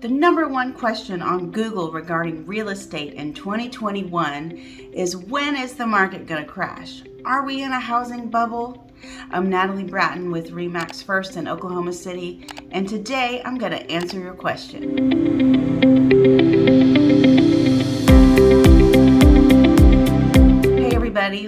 The number one question on Google regarding real estate in 2021 is, when is the market going to crash? Are we in a housing bubble? I'm Natalie Bratton with RE/MAX First in Oklahoma City, and today I'm going to answer your question.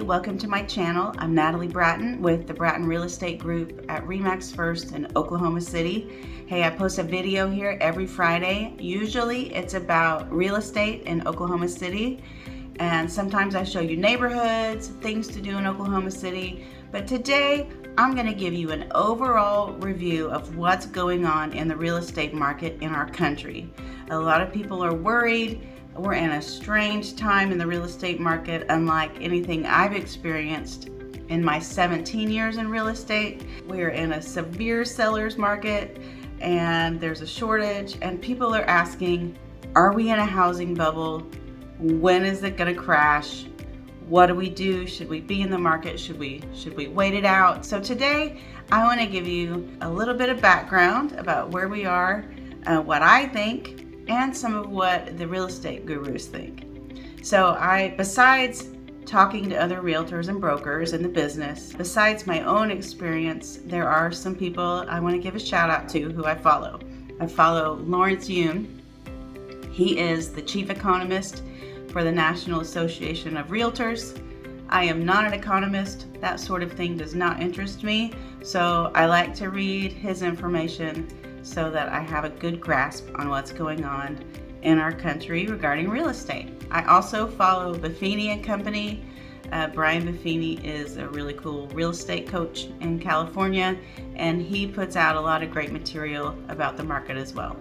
Welcome to my channel. I'm Natalie Bratton with the Bratton Real Estate Group at RE/MAX First in Oklahoma City. Hey, I post a video here every Friday. Usually it's about real estate in Oklahoma City, and sometimes I show you neighborhoods, things to do in Oklahoma City. But today I'm going to give you an overall review of what's going on in the real estate market in our country. A lot of people are worried. We're in a strange time in the real estate market, unlike anything I've experienced in my 17 years in real estate. We're in a severe seller's market and there's a shortage, and people are asking, are we in a housing bubble? When is it going to crash? What do we do? Should we be in the market? Should we wait it out? So today I want to give you a little bit of background about where we are, what I think, and some of what the real estate gurus think. So besides talking to other realtors and brokers in the business, besides my own experience, there are some people I want to give a shout out to who I follow. I follow Lawrence Yun. He is the chief economist for the National Association of Realtors. I am not an economist. That sort of thing does not interest me. So I like to read his information so that I have a good grasp on what's going on in our country regarding real estate. I also follow Buffini and Company. Brian Buffini is a really cool real estate coach in California, and he puts out a lot of great material about the market as well.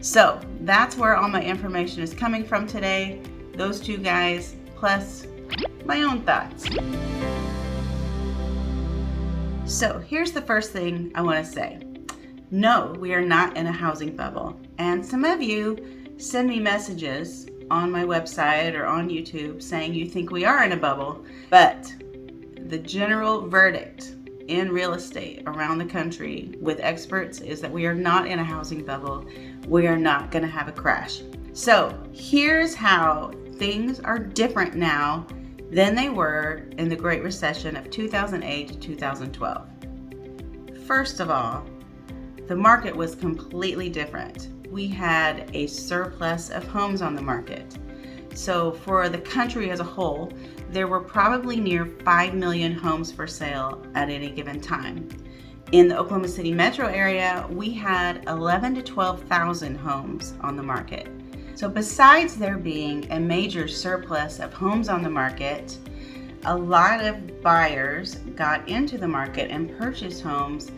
So that's where all my information is coming from today. Those two guys, plus my own thoughts. So here's the first thing I want to say. No, we are not in a housing bubble. And some of you send me messages on my website or on YouTube saying you think we are in a bubble. But the general verdict in real estate around the country with experts is that we are not in a housing bubble. We are not going to have a crash. So here's how things are different now than they were in the Great Recession of 2008 to 2012. First of all, the market was completely different. We had a surplus of homes on the market. So for the country as a whole, there were probably near 5 million homes for sale at any given time. In the Oklahoma City metro area, we had 11,000 to 12,000 homes on the market. So besides there being a major surplus of homes on the market, a lot of buyers got into the market and purchased homes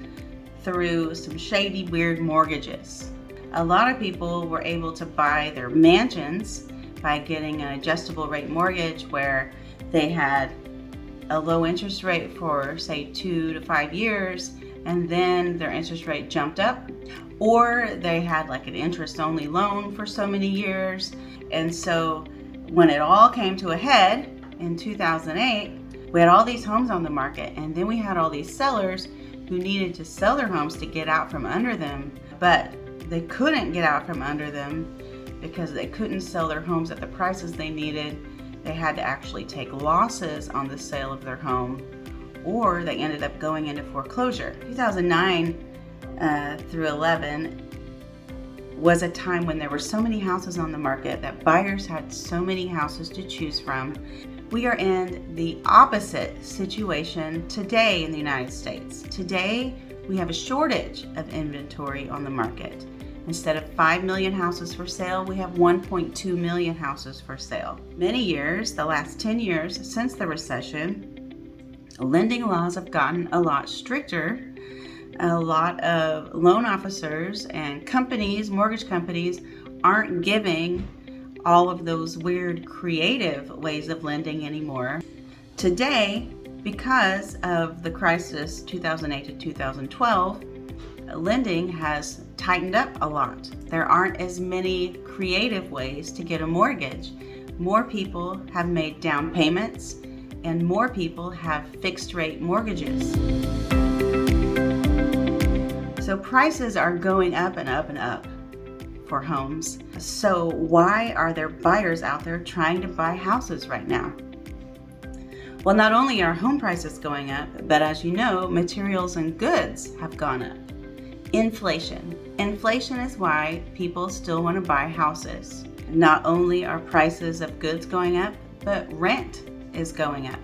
through some shady, weird mortgages. A lot of people were able to buy their mansions by getting an adjustable rate mortgage where they had a low interest rate for, say, 2 to 5 years, and then their interest rate jumped up, or they had like an interest-only loan for so many years. And so when it all came to a head in 2008, we had all these homes on the market, and then we had all these sellers who needed to sell their homes to get out from under them, but they couldn't get out from under them because they couldn't sell their homes at the prices they needed. They had to actually take losses on the sale of their home, or they ended up going into foreclosure. 2009 through 11 was a time when there were so many houses on the market that buyers had so many houses to choose from. We are in the opposite situation today in the United States. Today, we have a shortage of inventory on the market. Instead of 5 million houses for sale, we have 1.2 million houses for sale. Many years, the last 10 years since the recession, lending laws have gotten a lot stricter. A lot of loan officers and companies, mortgage companies, aren't giving all of those weird creative ways of lending anymore. Today, because of the crisis 2008 to 2012, lending has tightened up a lot. There aren't as many creative ways to get a mortgage. More people have made down payments, and more people have fixed rate mortgages. So prices are going up and up and up for homes. So why are there buyers out there trying to buy houses right now? Well, not only are home prices going up, but as you know, materials and goods have gone up. Inflation. Inflation is why people still want to buy houses. Not only are prices of goods going up, but rent is going up.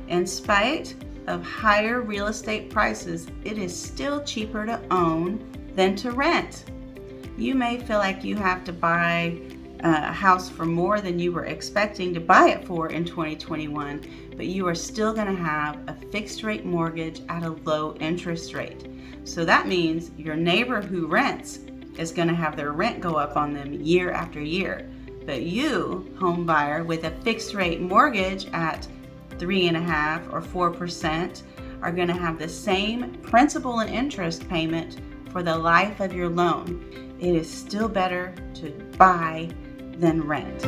In spite of higher real estate prices, it is still cheaper to own than to rent. You may feel like you have to buy a house for more than you were expecting to buy it for in 2021, but you are still going to have a fixed rate mortgage at a low interest rate. So that means your neighbor who rents is going to have their rent go up on them year after year. But you, home buyer, with a fixed rate mortgage at 3.5% or 4%, are going to have the same principal and interest payment for the life of your loan. It is still better to buy than rent.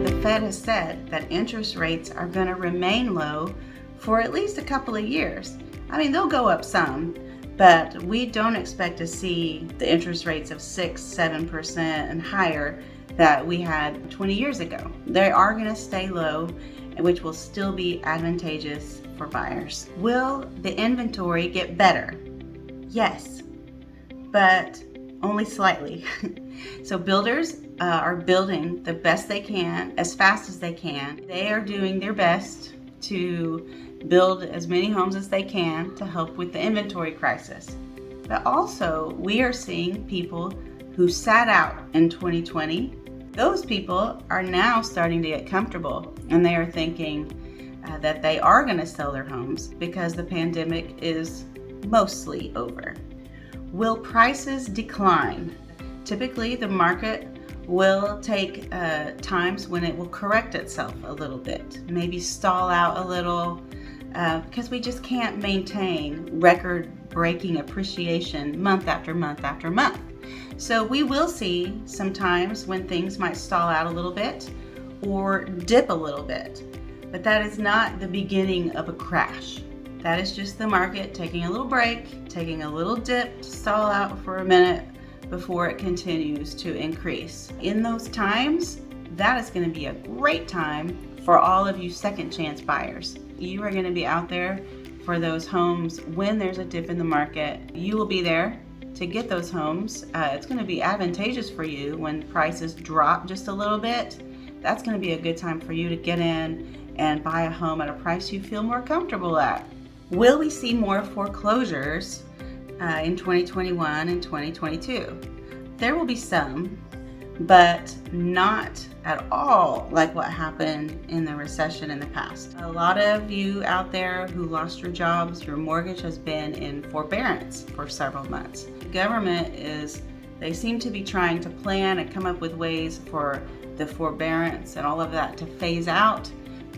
The Fed has said that interest rates are going to remain low for at least a couple of years. I mean, they'll go up some, but we don't expect to see the interest rates of 6-7% and higher that we had 20 years ago. They are going to stay low, which will still be advantageous for buyers. Will the inventory get better? Yes, but only slightly. So builders are building the best they can, as fast as they can. They are doing their best to build as many homes as they can to help with the inventory crisis. But also, we are seeing people who sat out in 2020. Those people are now starting to get comfortable, and they are thinking that they are going to sell their homes because the pandemic is mostly over. Will prices decline? Typically, the market will take times when it will correct itself a little bit, maybe stall out a little, because we just can't maintain record-breaking appreciation month after month after month. So we will see sometimes when things might stall out a little bit or dip a little bit, but that is not the beginning of a crash. That is just the market taking a little break, taking a little dip to stall out for a minute before it continues to increase. In those times, that is going to be a great time for all of you second chance buyers. You are going to be out there for those homes when there's a dip in the market. You will be there to get those homes. It's going to be advantageous for you when prices drop just a little bit. That's going to be a good time for you to get in and buy a home at a price you feel more comfortable at. Will we see more foreclosures in 2021 and 2022? There will be some, but not at all like what happened in the recession in the past. A lot of you out there who lost your jobs, your mortgage has been in forbearance for several months. The government they seem to be trying to plan and come up with ways for the forbearance and all of that to phase out,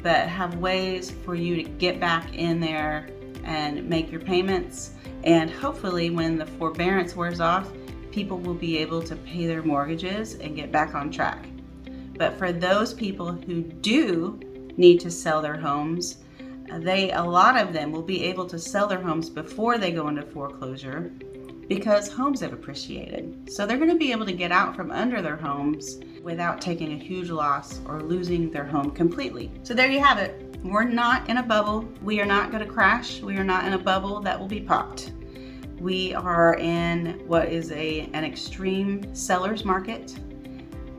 but have ways for you to get back in there and make your payments. And hopefully when the forbearance wears off, people will be able to pay their mortgages and get back on track. But for those people who do need to sell their homes, a lot of them will be able to sell their homes before they go into foreclosure because homes have appreciated. So they're going to be able to get out from under their homes without taking a huge loss or losing their home completely. So there you have it. We're not in a bubble. We are not going to crash. We are not in a bubble that will be popped. We are in what is an extreme seller's market.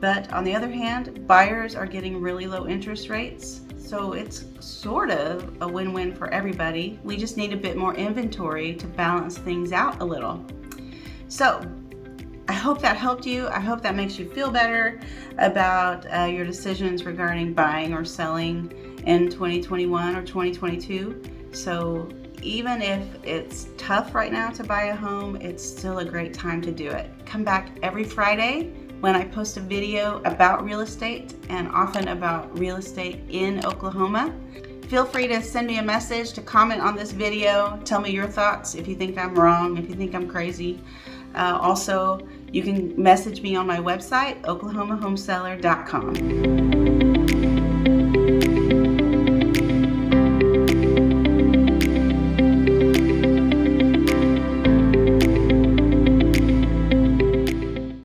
But on the other hand, buyers are getting really low interest rates. So it's sort of a win-win for everybody. We just need a bit more inventory to balance things out a little. So I hope that helped you. I hope that makes you feel better about your decisions regarding buying or selling in 2021 or 2022. So even if it's tough right now to buy a home, it's still a great time to do it. Come back every Friday when I post a video about real estate and often about real estate in Oklahoma. Feel free to send me a message, to comment on this video. Tell me your thoughts if you think I'm wrong, if you think I'm crazy. Also, you can message me on my website, oklahomahomeseller.com.